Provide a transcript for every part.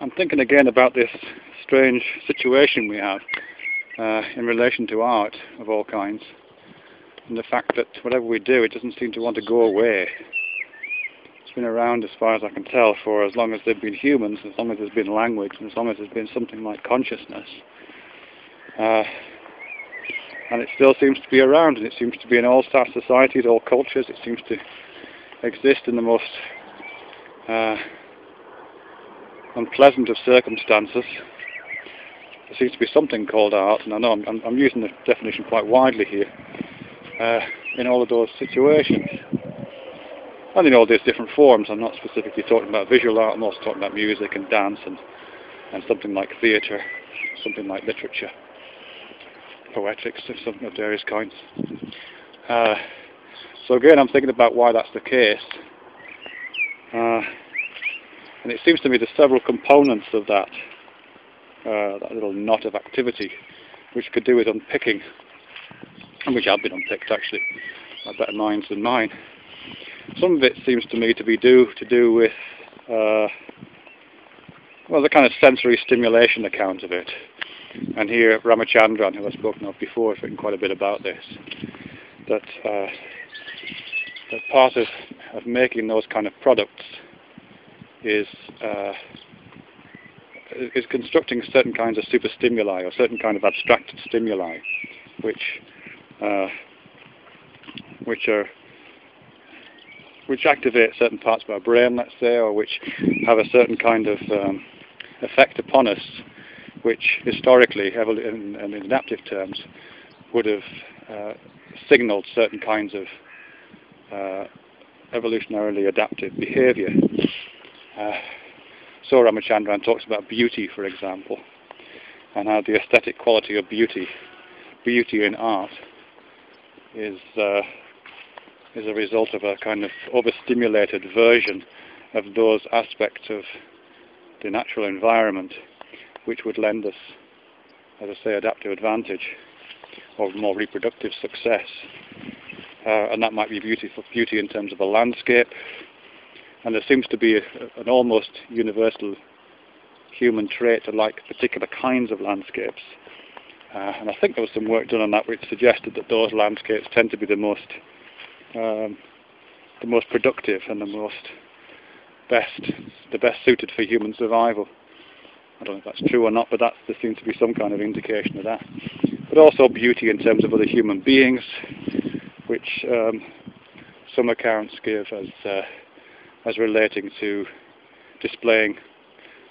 I'm thinking again about this strange situation we have in relation to art of all kinds, and the fact that whatever we do, it doesn't seem to want to go away. It's been around, as far as I can tell, for as long as there have been humans, as long as there's been language, and as long as there's been something like consciousness. And it still seems to be around, and it seems to be in all societies, all cultures. It seems to exist in the most unpleasant of circumstances. There seems to be something called art, and I know I'm using the definition quite widely here, in all of those situations. And in all these different forms. I'm not specifically talking about visual art, I'm also talking about music and dance and something like theatre, something like literature, poetics, something of various kinds. So again, I'm thinking about why that's the case. And it seems to me there's several components of that little knot of activity, which could do with unpicking, and which have been unpicked actually by better minds than mine. Some of it seems to me to be to do with well, the kind of sensory stimulation account of it. And here Ramachandran, who I've spoken of before, has written quite a bit about this. That part of making those kind of products is constructing certain kinds of superstimuli or certain kind of abstracted stimuli, which activate certain parts of our brain, let's say, or which have a certain kind of effect upon us, which historically, in adaptive terms, would have signaled certain kinds of evolutionarily adaptive behaviour. So Ramachandran talks about beauty, for example, and how the aesthetic quality of beauty in art is a result of a kind of overstimulated version of those aspects of the natural environment which would lend us, as I say, adaptive advantage or more reproductive success. And that might be beauty in terms of a landscape. And there seems to be an almost universal human trait to like particular kinds of landscapes. And I think there was some work done on that which suggested that those landscapes tend to be the most productive and the best suited for human survival. I don't know if that's true or not, but there seems to be some kind of indication of that. But also beauty in terms of other human beings, which some accounts give as relating to displaying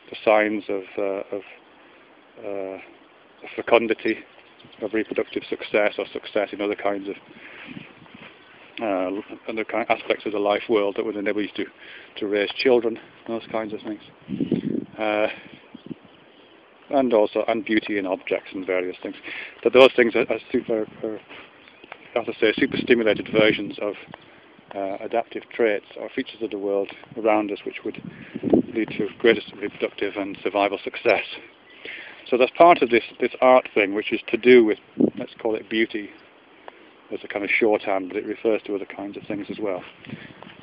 the signs of fecundity, of reproductive success, or success in other kinds of aspects of the life world that would enable you to raise children, those kinds of things. And beauty in objects and various things. That those things are as I say, super-stimulated versions of adaptive traits or features of the world around us, which would lead to greater reproductive and survival success. So there's part of this art thing which is to do with, let's call it beauty, as a kind of shorthand, but it refers to other kinds of things as well.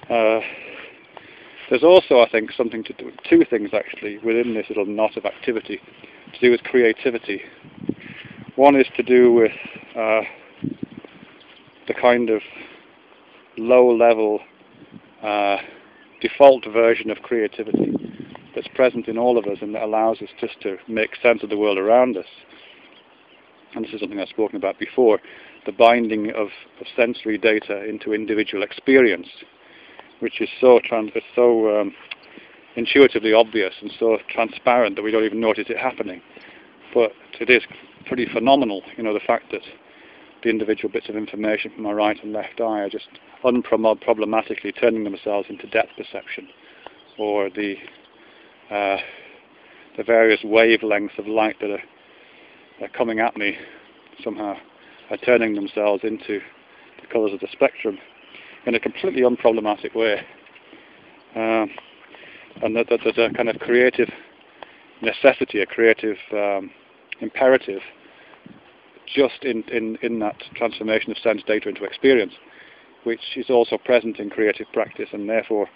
There's also, I think, something to do with two things actually within this little knot of activity to do with creativity. One is to do with the kind of low-level default version of creativity that's present in all of us and that allows us just to make sense of the world around us. And this is something I've spoken about before, the binding of sensory data into individual experience, which is so intuitively obvious and so transparent that we don't even notice it happening. But it is pretty phenomenal, the fact that the individual bits of information from my right and left eye are just unproblematically turning themselves into depth perception, or the various wavelengths of light that are coming at me somehow are turning themselves into the colours of the spectrum in a completely unproblematic way. And that there's a kind of creative necessity, a creative imperative just in that transformation of sense data into experience, which is also present in creative practice, and therefore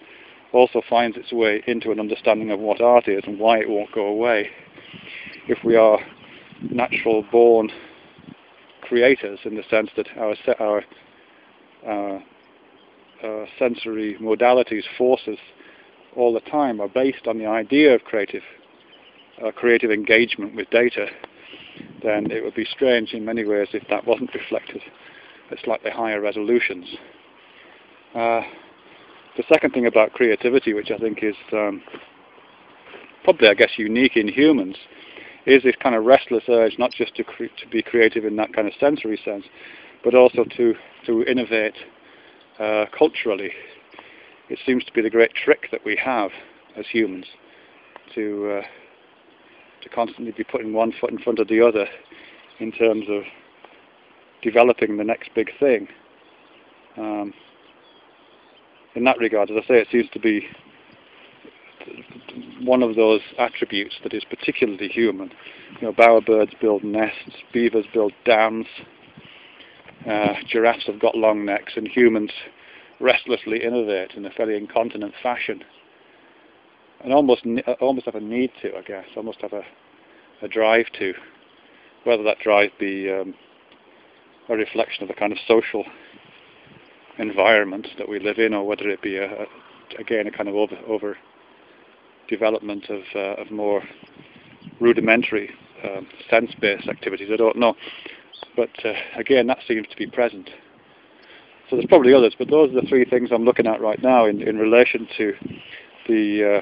also finds its way into an understanding of what art is and why it won't go away. If we are natural-born creators, in the sense that our sensory modalities, forces, all the time are based on the idea of creative engagement with data, then it would be strange in many ways if that wasn't reflected at slightly higher resolutions. The second thing about creativity, which I think is probably, I guess, unique in humans, is this kind of restless urge not just to be creative in that kind of sensory sense, but also to innovate culturally. It seems to be the great trick that we have as humans, to constantly be putting one foot in front of the other in terms of developing the next big thing. In that regard, as I say, it seems to be one of those attributes that is particularly human. You know, bowerbirds build nests, beavers build dams, giraffes have got long necks, and humans restlessly innovate in a fairly incontinent fashion, and almost have a need to, I guess, almost have a drive to, whether that drive be a reflection of the kind of social environment that we live in, or whether it be again a kind of over development of more rudimentary sense-based activities. I don't know, but again, that seems to be present. So there's probably others, but those are the three things I'm looking at right now in relation to the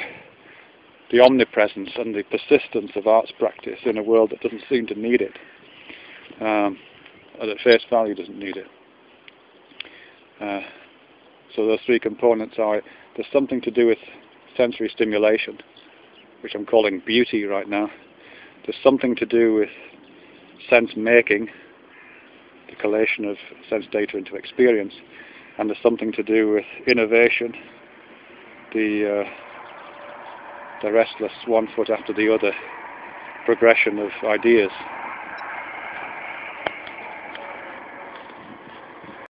omnipresence and the persistence of arts practice in a world that doesn't seem to need it, or at face value doesn't need it. So those three components are: there's something to do with sensory stimulation, which I'm calling beauty right now. There's something to do with sense making, the collation of sense data into experience, and there's something to do with innovation, the restless one foot after the other progression of ideas.